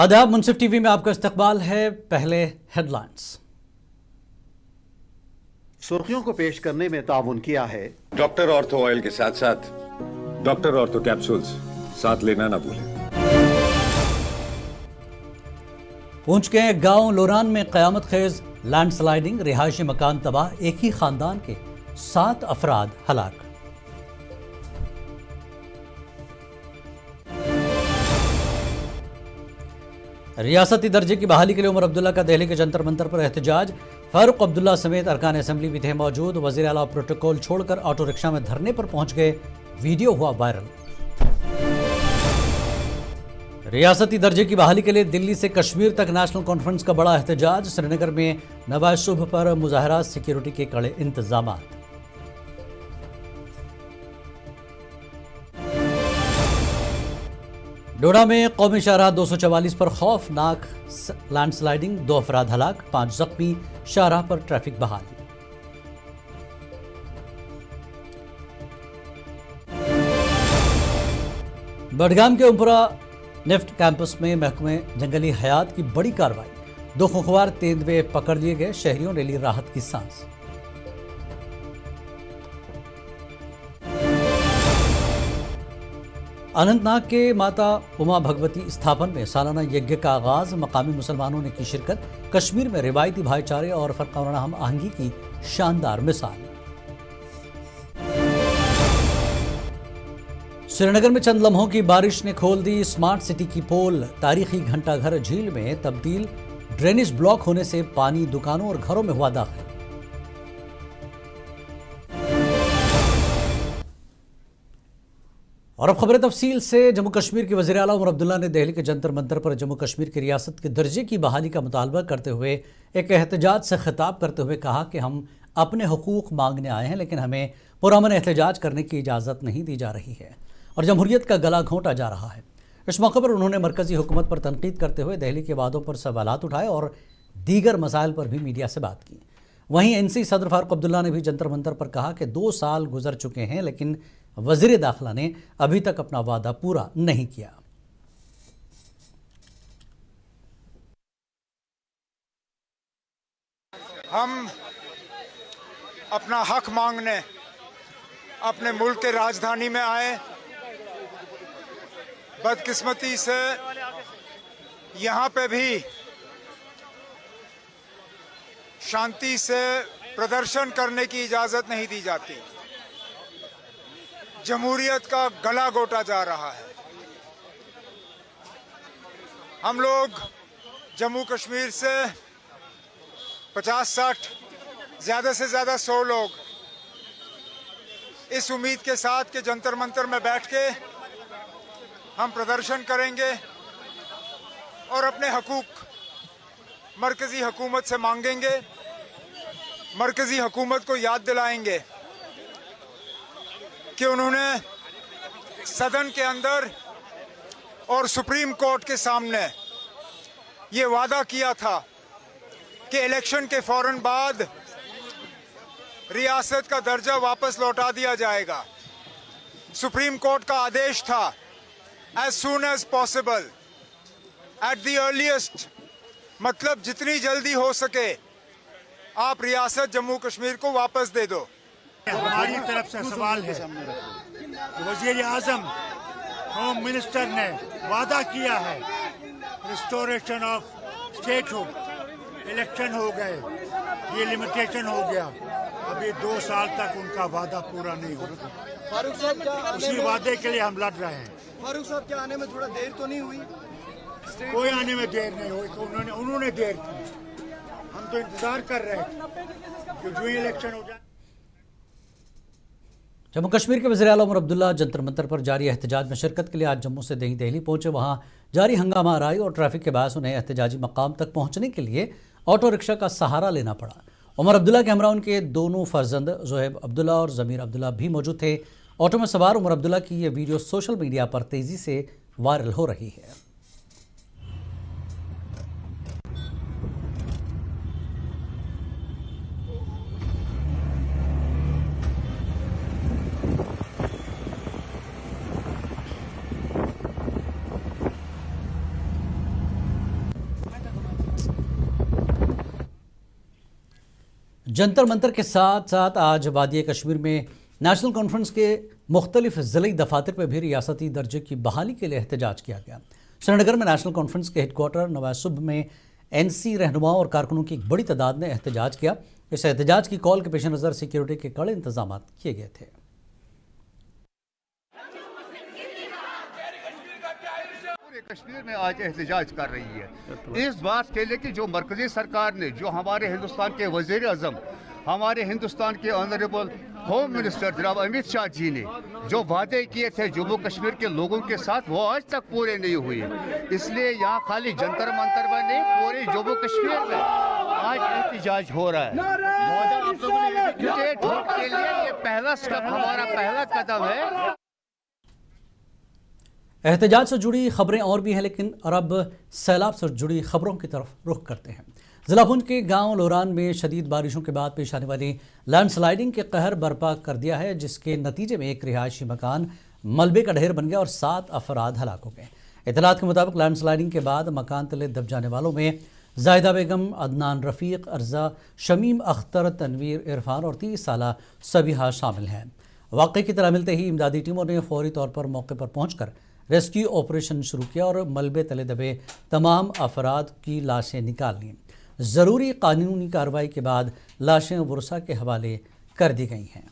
आदाब, मुंसिफ टीवी में आपका इस्तकबाल है। पहले हेडलाइंस। सुर्खियों को पेश करने में ताउन किया है डॉक्टर ऑर्थो ऑयल के साथ साथ डॉक्टर ऑर्थो कैप्सूल्स साथ लेना ना भूलें। पूंछ के गांव लोरान में कयामत खेज लैंडस्लाइडिंग, रिहायशी मकान तबाह, एक ही खानदान के 7 अफराद हलाक। रियासती दर्जे की बहाली के लिए उमर अब्दुल्ला का दिल्ली के जंतर मंतर पर एहतजाज। फारूक अब्दुल्ला समेत अरकान असेंबली भी थे मौजूद। वजीर आला प्रोटोकॉल छोड़कर ऑटो रिक्शा में धरने पर पहुंच गए, वीडियो हुआ वायरल। रियासती दर्जे की बहाली के लिए दिल्ली से कश्मीर तक नेशनल कॉन्फ्रेंस का बड़ा एहतजाज। श्रीनगर में नवाज शुभ पर मुजाहरा, सिक्योरिटी के कड़े इंतजाम। डोडा में कौमी शाहराह 244 पर खौफनाक लैंडस्लाइडिंग, 2 अफराद हलाक, 5 जख्मी। शाहराह पर ट्रैफिक बहाल। बडगाम के उमपुरा नेफ्ट कैंपस में महकमे जंगली हयात की बड़ी कार्रवाई। 2 खुखवार तेंदुए पकड़ लिए गए, शहरियों ने ली राहत की सांस। अनंतनाग के माता उमा भगवती स्थापन में सालाना यज्ञ का आगाज। मकामी मुसलमानों ने की शिरकत। कश्मीर में रिवायती भाईचारे और फरकाना हम आहंगी की शानदार मिसाल। श्रीनगर में चंद लम्हों की बारिश ने खोल दी स्मार्ट सिटी की पोल। तारीखी घंटाघर झील में तब्दील, ड्रेनेज ब्लॉक होने से पानी दुकानों और घरों में हुआ दाखिल। और अब खबरें तफसील से। जम्मू कश्मीर के वज़ीर आला उमर अब्दुल्ला ने दिल्ली के जंतर मंतर पर जम्मू कश्मीर की रियासत के दर्जे की बहाली का मुतालबा करते हुए एक एहतजाज से खिताब करते हुए कहा कि हम अपने हुकूक मांगने आए हैं, लेकिन हमें पुरअमन एहतजाज करने की इजाज़त नहीं दी जा रही है और जमहूरियत का गला घोंटा जा रहा है। इस मौके पर उन्होंने मरकज़ी हुकूमत पर तनकीद करते हुए दिल्ली के वादों पर सवालात उठाए और दीगर मसाइल पर भी मीडिया से बात की। वहीं एनसी सदर फारूक अब्दुल्ला ने भी जंतर मंतर पर कहा कि 2 साल गुजर चुके हैं, लेकिन वज़ीर दाखिला ने अभी तक अपना वादा पूरा नहीं किया। हम अपना हक मांगने अपने मुल्क के राजधानी में आए। बदकिस्मती से यहाँ पे भी शांति से प्रदर्शन करने की इजाज़त नहीं दी जाती। जमहूरियत का गला घोटा जा रहा है। हम लोग जम्मू कश्मीर से 50-60, ज़्यादा से ज़्यादा 100 लोग इस उम्मीद के साथ कि जंतर मंतर में बैठ के हम प्रदर्शन करेंगे और अपने हकूक मरकज़ी हुकूमत से मांगेंगे, मरकज़ी हुकूमत को याद दिलाएंगे कि उन्होंने सदन के अंदर और सुप्रीम कोर्ट के सामने ये वादा किया था कि इलेक्शन के फौरन बाद रियासत का दर्जा वापस लौटा दिया जाएगा। सुप्रीम कोर्ट का आदेश था as soon as possible, at the earliest, मतलब जितनी जल्दी हो सके आप रियासत जम्मू कश्मीर को वापस दे दो। हमारी तरफ से सवाल है कि वज़ीर आज़म, होम मिनिस्टर ने वादा किया है रिस्टोरेशन ऑफ स्टेटहुड, इलेक्शन हो गए, ये लिमिटेशन हो गया, अभी 2 साल तक उनका वादा पूरा नहीं हो रहा। फारूक साहब क्या उसी वादे के लिए हम लड़ रहे हैं। फारूक साहब क्या आने में थोड़ा देर तो नहीं हुई? कोई आने में देर नहीं हुई, उन्होंने देर की। हम तो इंतजार कर रहे हैं कि जो इलेक्शन हो जाए। जम्मू कश्मीर के वज़ीर आला उमर अब्दुल्ला जंतर मंतर पर जारी एहतजाज में शिरकत के लिए आज जम्मू से दिल्ली पहुंचे। वहां जारी हंगामा आराई और ट्रैफिक के बायस उन्हें एहतजाजी मकाम तक पहुंचने के लिए ऑटो रिक्शा का सहारा लेना पड़ा। उमर अब्दुल्ला के हमरा उनके दोनों फर्जंद ज़ोहेब अब्दुल्ला और ज़मीर अब्दुल्ला भी मौजूद थे। ऑटो में सवार उमर अब्दुल्ला की ये वीडियो सोशल मीडिया पर तेज़ी से वायरल हो रही है। जंतर मंतर के साथ साथ आज वादी कश्मीर में नेशनल कॉन्फ्रेंस के मुख्तलिफ ज़िली दफातर पर भी रियासती दर्जे की बहाली के लिए एहतजाज किया गया। श्रीनगर में नेशनल कॉन्फ्रेंस के हेडक्वार्टर नवासुब में NC रहनुमाओं और कारकुनों की एक बड़ी तादाद ने एहतजाज किया। इस एहतजाज की कॉल के पेश नज़र सिक्योरिटी के कड़े इंतजाम किए गए थे। कश्मीर में आज एहतजाज कर रही है इस बात के लिए कि जो मरकजी सरकार ने, जो हमारे हिंदुस्तान के वजीर आजम, हमारे हिंदुस्तान के ऑनरेबल होम मिनिस्टर जनाब अमित शाह जी ने जो वादे किए थे जम्मू कश्मीर के लोगों के साथ, वो आज तक पूरे नहीं हुए। इसलिए यहाँ खाली जंतर मंतर में नहीं, पूरे जम्मू कश्मीर में आज एहतजाज हो रहा है। स्टेट हुड के लिए ये पहला स्टेप, हमारा पहला कदम है। एहतजाज से जुड़ी खबरें और भी हैं, लेकिन अब सैलाब से जुड़ी खबरों की तरफ रुख करते हैं। जिला पुंछ के गांव लोरान में शदीद बारिशों के बाद पेश आने वाली लैंडस्लाइडिंग के कहर बर्पा कर दिया है, जिसके नतीजे में एक रिहायशी मकान मलबे का ढेर बन गया और 7 अफराद हलाक हो गए। इतलात के मुताबिक लैंडस्लाइडिंग के बाद मकान तले दब जाने वालों में जाहिदा बेगम, अदनान रफ़ीक, अर्जा, शमीम अख्तर, तनवीर, इरफान और 30 साला सबिहा शामिल हैं। वाक़े की तरह मिलते ही इमदादी टीमों ने फौरी तौर पर मौके पर पहुँचकर रेस्क्यू ऑपरेशन शुरू किया और मलबे तले दबे तमाम अफराद की लाशें निकाल लीं। ज़रूरी कानूनी कार्रवाई के बाद लाशें वर्षा के हवाले कर दी गई हैं।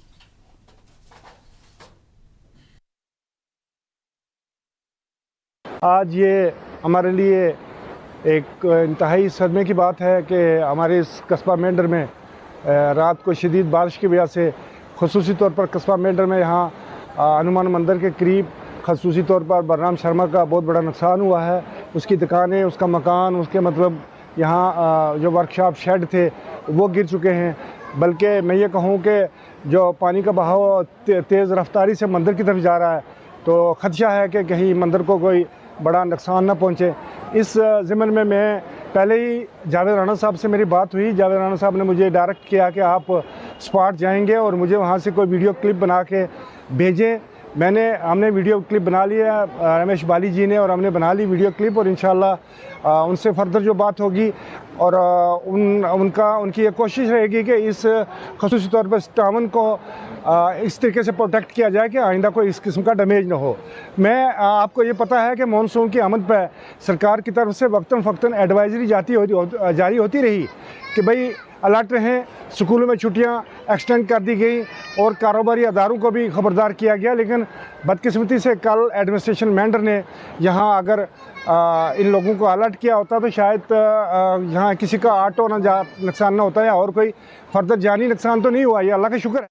आज ये हमारे लिए एक इंतहाई सदमे की बात है कि हमारे इस कस्बा मेंढर में रात को शदीद बारिश की वजह से खुसूसी तौर पर कस्बा मेंढर में यहाँ हनुमान मंदिर के करीब खसूसी तौर पर बलराम शर्मा का बहुत बड़ा नुकसान हुआ है। उसकी दुकानें, उसका मकान, उसके मतलब यहाँ जो वर्कशॉप शेड थे वो गिर चुके हैं। बल्कि मैं ये कहूँ कि जो पानी का बहाव तेज़ रफ्तारी से मंदिर की तरफ जा रहा है, तो खदशा है कि कहीं मंदिर को कोई बड़ा नुकसान ना पहुँचे। इस ज़िम्मन में मैं पहले ही जावेद राणा साहब से मेरी बात हुई। जावेद राणा साहब ने मुझे डायरेक्ट किया कि आप स्पॉट जाएंगे और मुझे वहाँ से कोई वीडियो क्लिप बना के भेजें। हमने वीडियो क्लिप बना लिया, रमेश बाली जी ने, और हमने बना ली वीडियो क्लिप, और इंशाल्लाह उनसे फर्दर जो बात होगी और उनकी ये कोशिश रहेगी कि इस खसूसी तौर पर इस टावन को इस तरीके से प्रोटेक्ट किया जाए कि आइंदा कोई इस किस्म का डैमेज ना हो। आपको ये पता है कि मानसून की आमद पर सरकार की तरफ से वक्तन फ़क्तन एडवाइजरी जारी होती रही कि भाई अलर्ट रहें, स्कूलों में छुट्टियां एक्सटेंड कर दी गई और कारोबारी अदारों को भी खबरदार किया गया। लेकिन बदकिस्मती से कल एडमिनिस्ट्रेशन मेंढर ने यहाँ अगर इन लोगों को अलर्ट किया होता तो शायद यहाँ किसी का ऑटो नुकसान ना होता, या और कोई फर्दर जानी नुकसान तो नहीं हुआ। ये अल्लाह का शुक्र है।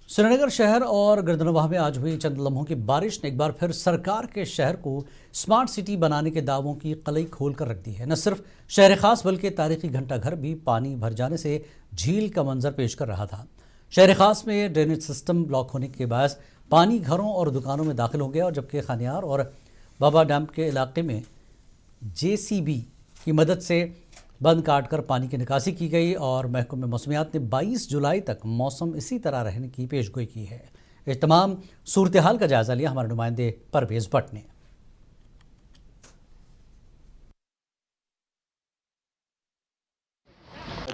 श्रीनगर शहर और गिरदनवाह में आज हुई चंद लम्हों की बारिश ने एक बार फिर सरकार के शहर को स्मार्ट सिटी बनाने के दावों की कलई खोल कर रख दी है। न सिर्फ शहर खास बल्कि तारीखी घंटाघर भी पानी भर जाने से झील का मंजर पेश कर रहा था। शहर खास में ड्रेनेज सिस्टम ब्लॉक होने के बायस पानी घरों और दुकानों में दाखिल हो गया, और जबकि खानियार और बाबा डैम के इलाके में JCB की मदद से बंद काटकर पानी की निकासी की गई। और महकमे मौसमियात ने 22 जुलाई तक मौसम इसी तरह रहने की पेशगोई की है। इस तमाम सूरत हाल का जायजा लिया हमारे नुमाइंदे परवेज़ भट्ट ने।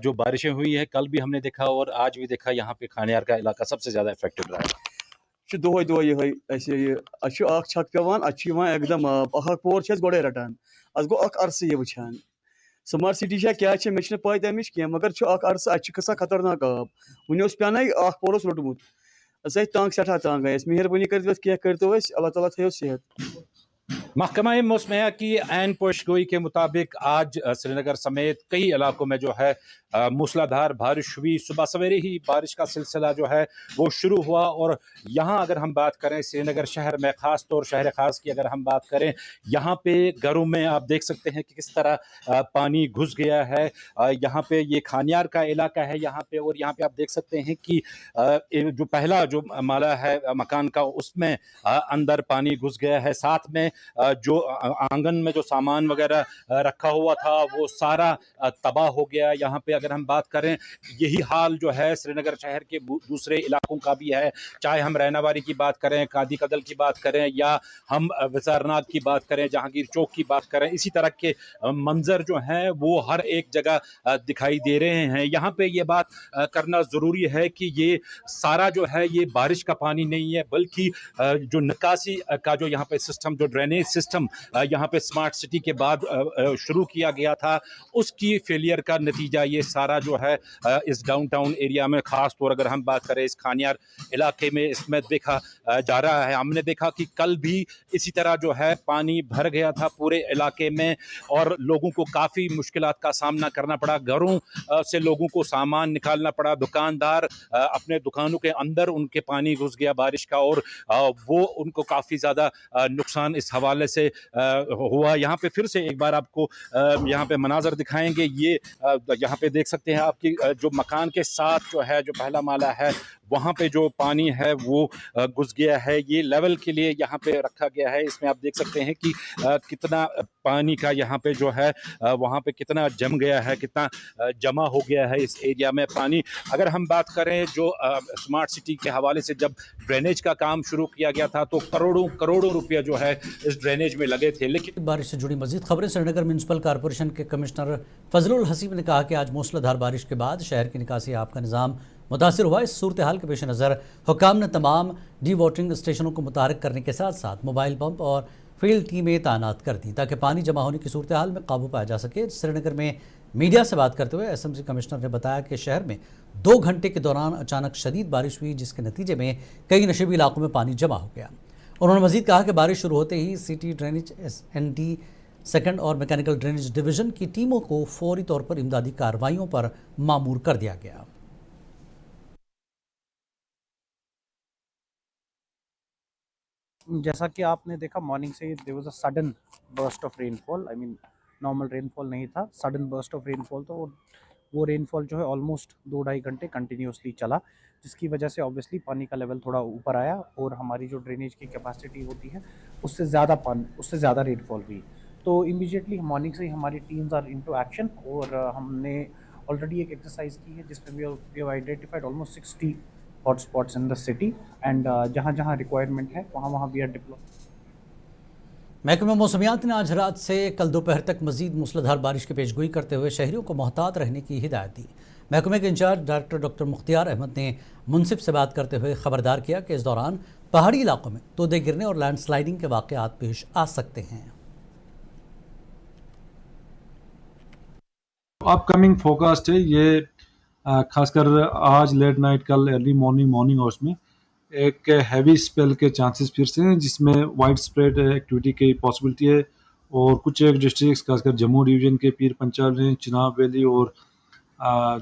जो बारिशें हुई है कल भी हमने देखा और आज भी देखा, यहाँ पे खानियार का इलाका सबसे ज़्यादा इफेक्टेड रहा है। दोहे दोहे छक पेवान एकदम पोर गोड़े रटान गो अरस ये वुचान स्मार्ट सिटी क्या मे पाई तमिच कह मगर अरस खसा खतरनाक आब वन पान पोरस रोटमुत तंग सठा तंग आयस मेहरबानी कर करो अल्लाह ताला थो सेहत। महकमा मौसमिया की ऐन पेशगोई के मुताबिक आज श्रीनगर समेत कई इलाकों में जो है मूसलाधार बारिश हुई। सुबह सवेरे ही बारिश का सिलसिला जो है वो शुरू हुआ। और यहाँ अगर हम बात करें श्रीनगर शहर में, ख़ास तौर शहर ख़ास की अगर हम बात करें, यहाँ पे घरों में आप देख सकते हैं कि किस तरह पानी घुस गया है। यहाँ पे ये खानियार का इलाका है यहाँ पे, और यहाँ पे आप देख सकते हैं कि जो पहला जो माला है मकान का उसमें अंदर पानी घुस गया है। साथ में जो आंगन में जो सामान वगैरह रखा हुआ था वो सारा तबाह हो गया। यहाँ पे अगर हम बात करें, यही हाल जो है श्रीनगर शहर के दूसरे इलाकों का भी है, चाहे हम रैनावारी की बात करें, कादी कदल की बात करें, या हम विसारनाथ की बात करें, जहांगीर चौक की बात करें। इसी तरह के मंजर जो हैं वो हर एक जगह दिखाई दे रहे हैं। यहाँ पे ये बात करना ज़रूरी है कि ये सारा जो है ये बारिश का पानी नहीं है, बल्कि जो निकासी का जो यहाँ पे सिस्टम, जो ड्रेनेज सिस्टम यहाँ पे स्मार्ट सिटी के बाद शुरू किया गया था, उसकी फेलियर का नतीजा ये सारा जो है इस डाउनटाउन एरिया में, ख़ास तौर अगर हम बात करें इस खानियार इलाके में, इसमें देखा जा रहा है। हमने देखा कि कल भी इसी तरह जो है पानी भर गया था पूरे इलाके में और लोगों को काफ़ी मुश्किलात का सामना करना पड़ा। घरों से लोगों को सामान निकालना पड़ा, दुकानदार अपने दुकानों के अंदर उनके पानी घुस गया बारिश का, और वो उनको काफ़ी ज़्यादा नुकसान इस हवाले से हुआ। यहाँ पे फिर से एक बार आपको यहाँ पे मनाजर दिखाएंगे। ये यहाँ पे देख सकते हैं आपकी जो मकान के साथ जो है, जो पहला माला है, वहाँ पे जो पानी है वो घुस गया है। ये लेवल के लिए यहाँ पे रखा गया है। इसमें आप देख सकते हैं कि कितना पानी का यहाँ पे जो है वहाँ पे कितना जम गया है, कितना जमा हो गया है इस एरिया में पानी। अगर हम बात करें जो स्मार्ट सिटी के हवाले से जब ड्रेनेज का काम शुरू किया गया था तो करोड़ों रुपया जो है इस ड्रेनेज में लगे थे। लेकिन बारिश से जुड़ी मजीद खबरें। श्रीनगर म्यूनसिपल कॉरपोरेशन के कमिश्नर फजलुल हसीब ने कहा कि आज मूसलाधार बारिश के बाद शहर की निकासी आप का निज़ाम मुतासिर हुआ। इस सूरत हाल के पेश नज़र हुकाम ने तमाम डी वाटरिंग स्टेशनों को मुतहरिक करने के साथ साथ मोबाइल पंप और फील्ड टीमें तैनात कर दी ताकि पानी जमा होने की सूरत हाल में काबू पाया जा सके। श्रीनगर में मीडिया से बात करते हुए एसएमसी कमिश्नर ने बताया कि शहर में 2 घंटे के दौरान अचानक शदीद बारिश हुई, जिसके नतीजे में कई नशेबी इलाकों में पानी जमा हो गया। उन्होंने मजीद कहा कि बारिश शुरू होते ही सिटी ड्रेनेज SND सेकंड और मैकेनिकल ड्रेनेज डिवीज़न की टीमों को फौरी तौर पर इमदादी कार्रवाइयों पर मामूर कर दिया गया। जैसा कि आपने देखा, मॉर्निंग से there was a sudden burst of rainfall. I mean normal rainfall नहीं था, सडन बर्स्ट ऑफ रेनफॉल। तो वो रेनफॉल जो है ऑलमोस्ट 2-2.5 घंटे कंटिन्यूसली चला, जिसकी वजह से ऑब्वियसली पानी का लेवल थोड़ा ऊपर आया और हमारी जो ड्रेनेज की कैपेसिटी होती है उससे ज़्यादा रेनफॉल हुई। तो इमीडिएटली मॉर्निंग से ही हमारी टीम्स आर इनटू एक्शन और हमने ऑलरेडी एक एक्सरसाइज की है जिसमें we have identified almost 60 hotspots in the city and जहाँ रिक्वायरमेंट है वहाँ वी आर डिप्लॉय। महकमा मौसमियात ने आज रात से कल दोपहर तक मजीद मूसलाधार बारिश की पेशगोई करते हुए शहरियों को मोहतात रहने की हिदायत दी। महकमे के इंचार्ज डॉक्टर मुख्तियार अहमद ने मुनसिफ से बात करते हुए खबरदार किया कि इस दौरान पहाड़ी इलाकों में तोदे गिरने और लैंडस्लाइडिंग के वाक़यात पेश आ सकते हैं। अपकमिंग फोरकास्ट है ये, खासकर आज लेट नाइट, कल अर्ली मॉर्निंग आवर्स में एक हैवी स्पेल के चांसेस फिर से हैं, जिसमें वाइड स्प्रेड एक्टिविटी की पॉसिबिलिटी है। और कुछ एक डिस्ट्रिक्ट्स खासकर जम्मू डिवीज़न के पीर पंचाल रेंज, चिनाब वैली और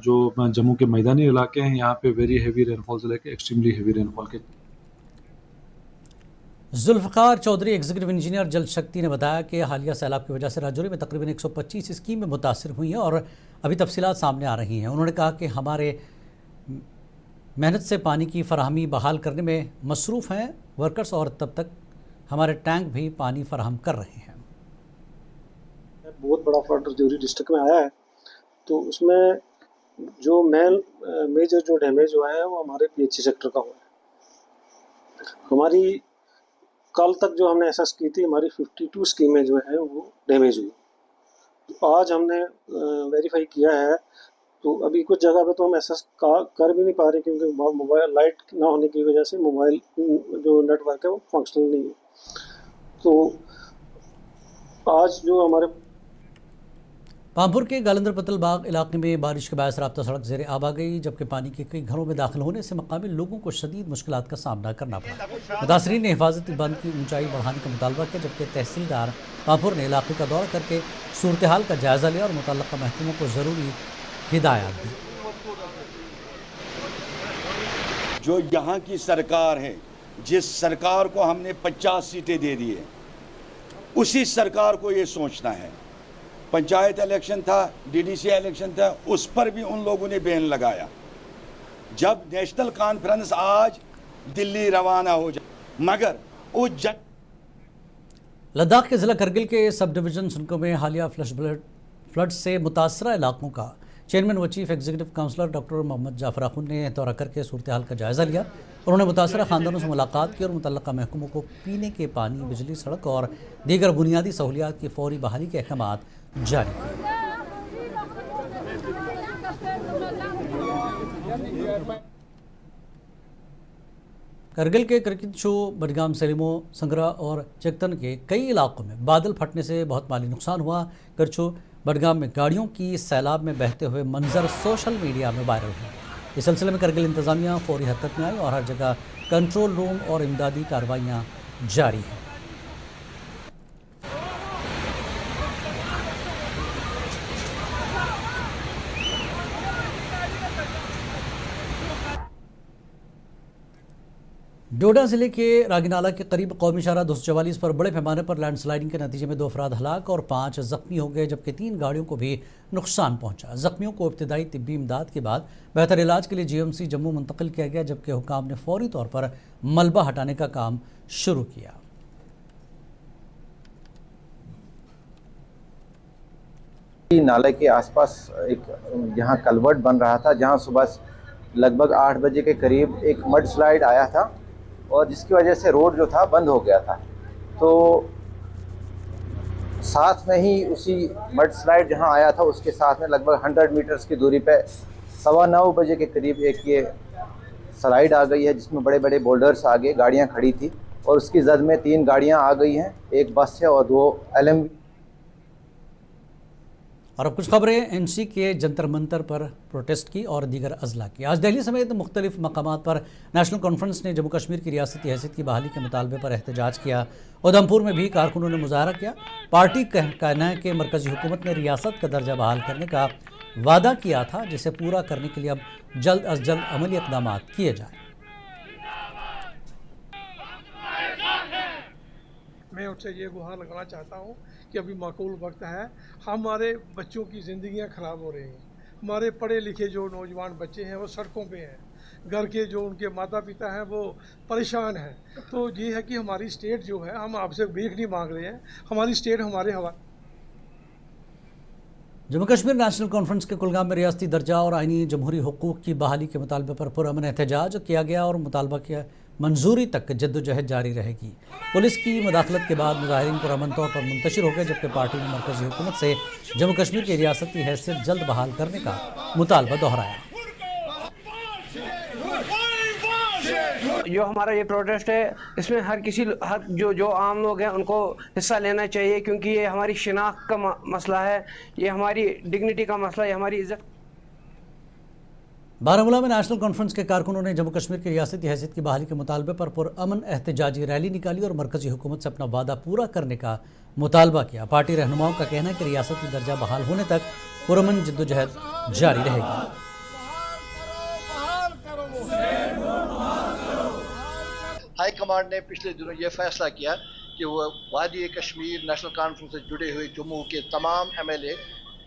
जो जम्मू के मैदानी इलाके हैं, यहाँ पे वेरी हैवी रेनफॉल से लेकर एक्सट्रीमली हैवी रेनफॉल के। जुल्फ़कार चौधरी एग्जीक्यूटिव इंजीनियर जल शक्ति ने बताया कि हालिया सैलाब की वजह से राजौरी में तकरीबन 125 स्कीमें मुतासिर हुई हैं और अभी तफसीलात सामने आ रही हैं। उन्होंने कहा कि हमारे मेहनत से पानी की फराहमी बहाल करने में मसरूफ़ हैं वर्कर्स और तब तक हमारे टैंक भी पानी फराहम कर रहे हैं। बहुत बड़ा फ्लड राजौरी डिस्ट्रिक्ट में आया है, तो उसमें जो मेजर जो डैमेज हुआ है वो हमारे PHC सेक्टर का हुआ है। हमारी कल तक जो हमने एसेस की थी, हमारी 52 स्कीमें जो है वो डैमेज हुई। तो आज हमने वेरीफाई किया है, तो अभी कुछ जगह पे तो हम एसेस कर भी नहीं पा रहे क्योंकि मोबाइल लाइट ना होने की वजह से मोबाइल जो नेटवर्क है वो फंक्शनल नहीं है। तो आज जो हमारे पामपुर के गालंदर पतल बाग इलाके में बारिश के बायस राब्ता सड़क ज़ेरे आब आ गई, जबकि पानी के कई घरों में दाखिल होने से मकामी लोगों को शदीद मुश्किलात का सामना करना पड़ा। मुतासरीन ने हिफाजती बंद की ऊंचाई बढ़ाने का मुतालबा किया, जबकि तहसीलदार पामपुर ने इलाके का दौरा करके सूरत हाल का जायज़ा लिया और मुतल्लिक़ा महकमों को ज़रूरी हिदायत दी। जो यहाँ की सरकार है, जिस सरकार को हमने 50 सीटें दे दी है, उसी सरकार को ये सोचना है। पंचायत इलेक्शन था, DDC इलेक्शन था, उस पर भी उन लोगों ने बैन लगाया। जब नेशनल कॉन्फ्रेंस आज दिल्ली रवाना हो जाए, मगर वो लद्दाख के ज़िला करगिल के सब डिवीज़न सुनको में हालिया फ्लड से मुतासरा इलाकों का चेयरमैन व chief executive councillor doctor Mohammad Jafar Akhoon ने दौरा करके सूरत हाल का जायज़ा लिया। उन्होंने मुतासरा ख़ानदानों से मुलाकात की और मुतल्लका महकमों को पीने के पानी, बिजली, सड़क और दीगर बुनियादी सहूलियात की फौरी बहाली के अहकाम जारी किए। करगिल के क्रिकेट शो बडगाम, सेलिमो, संगरा और चेकतन के कई इलाकों में बादल फटने से बहुत माली नुकसान हुआ। करछो बडगाम में गाड़ियों की सैलाब में बहते हुए मंजर सोशल मीडिया में वायरल हुआ। इस सिलसिले में करगिल इंतजामिया फौरी हरकत में आई और हर जगह कंट्रोल रूम और इमदादी कार्रवाइयाँ जारी हैं। डोडा जिले के रागीनाला के करीब कौमी शाहरा 244 पर बड़े पैमाने पर लैंडस्लाइडिंग के नतीजे में 2 अफराद हलाक और 5 जख्मी हो गए, जबकि 3 गाड़ियों को भी नुकसान पहुंचा। जख्मियों को इब्तदाई तिब्बी इमदाद के बाद बेहतर इलाज के लिए GMC जम्मू मुंतकिल किया गया, जबकि हुकाम ने फौरी तौर पर मलबा हटाने का काम शुरू किया। नाले के आसपास एक यहाँ कलवर्ट बन रहा था, जहाँ सुबह लगभग 8 बजे के करीब एक मड स्लाइड आया था और जिसकी वजह से रोड जो था बंद हो गया था। तो साथ में ही उसी मड स्लाइड जहाँ आया था उसके साथ में लगभग 100 मीटर्स की दूरी पे 9:15 बजे के करीब एक ये स्लाइड आ गई है, जिसमें बड़े बड़े बोल्डर्स आगे गाड़ियाँ खड़ी थी और उसकी जद में 3 गाड़ियाँ आ गई हैं, एक बस है और 2 LMV। और अब कुछ खबरें NC के जंतर मंतर पर प्रोटेस्ट की और दीगर अजला की। आज दिल्ली समेत मुख्तलिफ मकामात पर नेशनल कॉन्फ्रेंस ने जम्मू कश्मीर की रियासती हैसियत की बहाली के मुतालबे पर एहतजाज किया। उधमपुर में भी कारकुनों ने मुजाहरा किया। पार्टी का कहना है कि मरकजी हुकूमत ने रियासत का दर्जा बहाल करने का वादा किया था, जिसे पूरा करने के लिए अब जल्द अज जल्द अमली इक़दाम किए जाएँ। मैं उनसे ये गुहार लगाना चाहता हूँ कि अभी माकूल वक्त है। हमारे बच्चों की ज़िंदगियाँ ख़राब हो रही हैं। हमारे पढ़े लिखे जो नौजवान बच्चे हैं वो सड़कों पे हैं, घर के जो उनके माता पिता हैं वो परेशान हैं। तो ये है कि हमारी स्टेट जो है, हम आपसे भीख नहीं मांग रहे हैं, हमारी स्टेट हमारे हवाले। जम्मू कश्मीर नेशनल कॉन्फ्रेंस के कुलगाम में रियासती दर्जा और आइनी जमहूरी हुकूक की बहाली के मुतालबे पर पुरअमन एहतजाज किया गया और मुतालबा की मंजूरी तक जद्दोजहद जारी रहेगी। पुलिस की मुदाखलत के बाद मुजाहिरीन पुरअमन तौर पर मुंतशिर हो गए, जबकि पार्टी ने मरकजी हुकूमत से जम्मू कश्मीर की रियासती हैसियत जल्द बहाल करने का मुतालबा दोहराया। जो हमारा ये प्रोटेस्ट है, इसमें हर जो आम लोग हैं उनको हिस्सा लेना चाहिए, क्योंकि ये हमारी शिनाख्त का मसला है, ये हमारी डिग्निटी का मसला है, ये हमारी इज्जत। बारामूला में नेशनल कॉन्फ्रेंस के कारकुनों ने जम्मू कश्मीर की रियासती हैसियत की बहाली के मुतालबे पर पुरअमन एहतजाजी रैली निकाली और मरकजी हुकूमत से अपना वादा पूरा करने का मुतालबा किया। पार्टी रहनुमाओं का कहना है कि रियासती दर्जा बहाल होने तक पुरअमन जद्दोजहद जारी रहेगी। हाई कमांड ने पिछले दिनों ये फैसला किया कि वो वादी कश्मीर नेशनल कॉन्फ्रेंस से जुड़े हुए जम्मू के तमाम MLA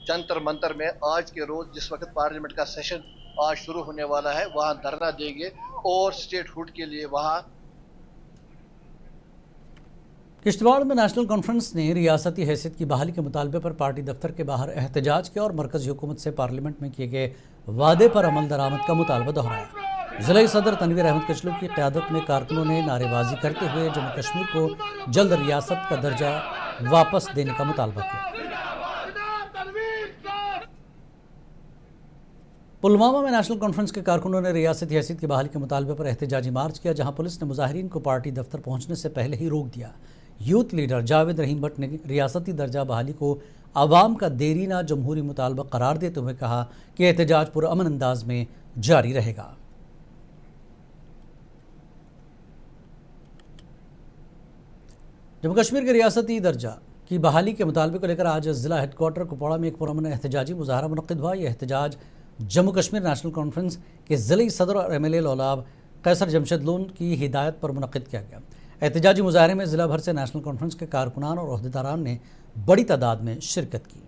जंतर मंतर में आज के रोज़, जिस वक्त पार्लियामेंट का सेशन आज शुरू होने वाला है, वहाँ धरना देंगे और स्टेट हुड के लिए वहाँ। किश्तवाड़ में नेशनल कॉन्फ्रेंस ने रियासती हैसियत की बहाली के मुतालबे पर पार्टी दफ्तर के बाहर एहतजाज किया और मरकजी हुकूमत से पार्लियामेंट में किए गए वादे पर अमल दरामद का मुतालबा दोहराया। ज़िला सदर तनवीर अहमद कचलू की क़यादत में कारकुनों ने नारेबाजी करते हुए जम्मू कश्मीर को जल्द रियासत का दर्जा वापस देने का मुतालबा किया। पुलवामा में नेशनल कॉन्फ्रेंस के कारकुनों ने रियासती हैसियत की बहाली के मुतालबे पर एहतजाजी मार्च किया, जहां पुलिस ने मुजाहिरीन को पार्टी दफ्तर पहुंचने से पहले ही रोक दिया। यूथ लीडर जावेद रहीम भट्ट ने रियासती दर्जा बहाली को आवाम का देरीना जमहूरी मुतालबा करार देते हुए कहा कि एहतजाज पुरअमन अंदाज में जारी रहेगा। जम्मू कश्मीर के रियासती दर्जा की बहाली के मुतालबे को लेकर आज ज़िला हेडक्वार्टर कुपवाड़ा में एक पुरअमन एहतजाजी मुजाहरा मुनक़्क़िद हुआ। यह एहतजाज जम्मू कश्मीर नेशनल कॉन्फ्रेंस के ज़िले सदर और MLA लौलाब कैसर जमशेद लोन की हिदायत पर मुनक़्क़िद किया गया। एहतजाजी मुजाहरे में ज़िला भर से नेशनल कॉन्फ्रेंस के कारकुनान और ओहदेदारान ने बड़ी तादाद में शिरकत की।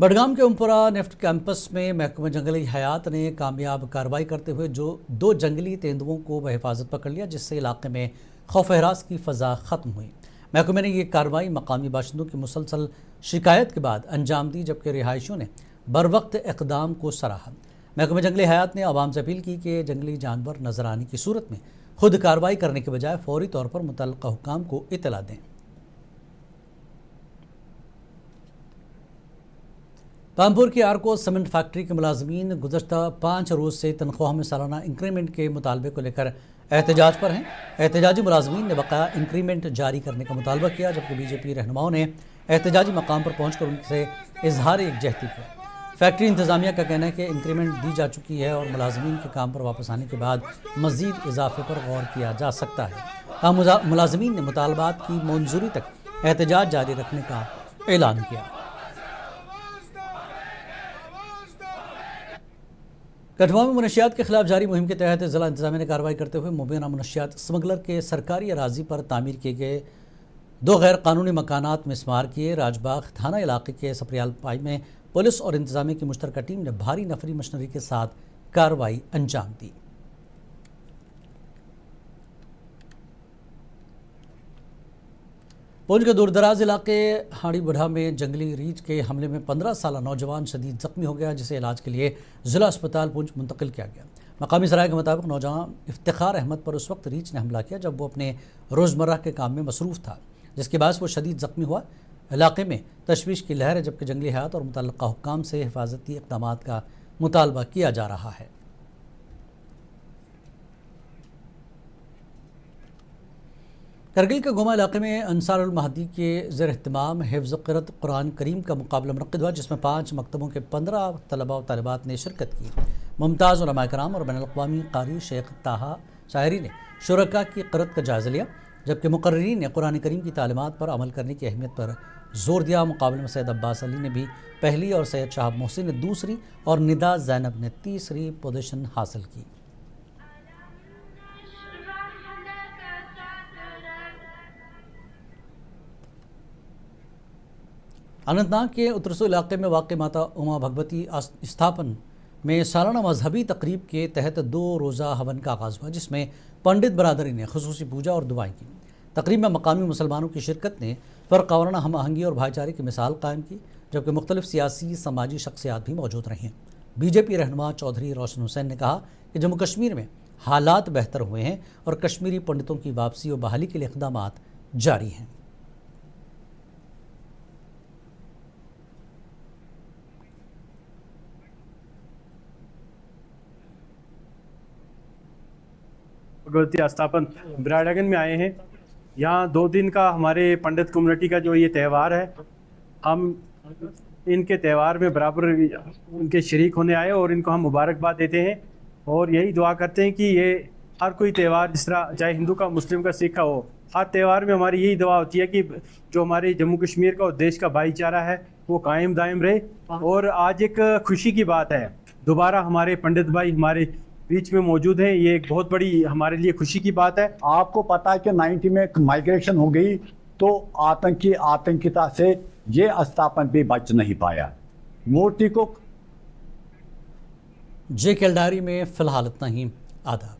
बडगाम के उमपुरा नेफ्ट कैंपस में महकमा जंगली हयात ने कामयाब कार्रवाई करते हुए जो 2 जंगली तेंदुओं को बहिफाजत पकड़ लिया, जिससे इलाके में खौफ हरास की फ़ज़ा ख़त्म हुई। महकमे ने यह कार्रवाई मकामी बाशिंदों की मुसलसल शिकायत के बाद अंजाम दी, जबकि रिहायशियों ने बरवक्त इक़दाम को सराहा। महकमा जंगली हयात ने आवाम से अपील की कि जंगली जानवर नजर आने की सूरत में खुद कार्रवाई करने के बजाय फौरी तौर पर मुतल्लिक़ा हुक्काम को इत्तला दें। कानपुर की आरको सीमेंट फैक्ट्री के मुलाजमीन गुज़श्ता 5 रोज़ से तनख्वाह में सालाना इंक्रीमेंट के मुतालबे को लेकर एहतजाज पर हैं। एहतजाजी मुलाजमीन ने बकाया इंक्रीमेंट जारी करने का मुतालबा किया, जबकि बीजेपी रहनुमाओं ने एहतजाजी मकाम पर पहुँच कर उनसे इजहार यकजहती किया। फैक्ट्री इंतज़ामिया का कहना है कि इंक्रीमेंट दी जा चुकी है और मुलाजमीन के काम पर वापस आने के बाद मज़ीद इजाफे पर गौर किया जा सकता है। मुलाजमीन ने मुतालबात की मंजूरी तक एहतजाज जारी रखने का ऐलान किया। कठुआ में मनशियात के खिलाफ जारी मुहिम के तहत जिला इंतजामिया ने कार्रवाई करते हुए मुबैना मनशियात स्मगलर के सरकारी अराजी पर तामीर किए गए 2 गैर कानूनी मकानात मिसमार किए। राजबाग थाना इलाके के सप्रियाल पाई में पुलिस और इंतजामिया की मुश्तरका टीम ने भारी नफरी मशीनरी के साथ कार्रवाई अंजाम दी। पुंछ के दूरदराज इलाके हाड़ी बुढ़ा में जंगली रीछ के हमले में 15 साल नौजवान शदीद जख्मी हो गया, जिसे इलाज के लिए जिला अस्पताल पुंछ मुंतकिल किया गया। मकामी सराय के मुताबिक नौजवान इफ्तिखार अहमद पर उस वक्त रीछ ने हमला किया जब वो अपने रोज़मर्रा के काम में मसरूफ़ था, जिसके बाद वो शदीद जख्मी हुआ। इलाके में तशवीश की लहर है, जबकि जंगली हयात और मुतल्लिक़ा हुक्काम से हिफाजती इक़दाम का मुतालबा किया जा रहा है। करगिल के गोमा इलाके में अंसारुल महदी के ज़ेर एहतमाम हिफ्ज़ क़िरात कुरान करीम का मुकाबला मुनक़्क़िद हुआ, जिसमें 5 मकतबों के 15 तलबा और तालिबात ने शिरकत की। मुमताज़ उलमा कराम और बैनुल-अक़वामी क़ारी शेख ताहा शायरी ने शुरका की क़िरात का जायज़ा लिया, जबकि मुक़र्रिरीन ने कुरान करीम की तालीमात पर अमल करने की अहमियत पर जोर दिया। मुकाबले में सैयद अब्बास अली ने भी पहली और सैयद शाहब मोहसिन ने दूसरी और निदा ज़ैनब ने तीसरी पोजीशन हासिल की। अनंतनाग के उत्तरसू इलाके में वाक़ माता उमा भगवती स्थापन में सालाना मजहबी तकरीब के तहत 2 रोज़ा हवन का आगाज़ हुआ, जिसमें पंडित बरादरी ने खुसूसी पूजा और दुआएं की। तकरीब में मकामी मुसलमानों की शिरकत ने फ़र्क़ावाराना हम आहंगी और भाईचारे की मिसाल कायम की, जबकि मुख्तलिफ सियासी समाजी शख्सियात भी मौजूद रहीं। बीजेपी रहनुमा चौधरी रोशन हुसैन ने कहा कि जम्मू कश्मीर में हालात बेहतर हुए हैं और कश्मीरी पंडितों की वापसी और बहाली के लिए इक़दामात जारी हैं। भगवती स्थापन ब्राडागन में आए हैं। यहाँ 2 दिन का हमारे पंडित कम्युनिटी का जो ये त्यौहार है, हम इनके त्यौहार में बराबर उनके शरीक होने आए और इनको हम मुबारकबाद देते हैं और यही दुआ करते हैं कि ये हर कोई त्यौहार, जिस तरह चाहे हिंदू का, मुस्लिम का, सिख का हो, हर त्यौहार में हमारी यही दुआ होती है कि जो हमारे जम्मू कश्मीर का और देश का भाईचारा है वो कायम दायम रहे। और आज एक खुशी की बात है, दोबारा हमारे पंडित भाई हमारे बीच में मौजूद है, ये एक बहुत बड़ी हमारे लिए खुशी की बात है। आपको पता है कि 90 में माइग्रेशन हो गई तो आतंकिता से ये स्थापन भी बच नहीं पाया। मूर्ति को जे केल डायरी में फ़िलहाल इतना ही। आदाब।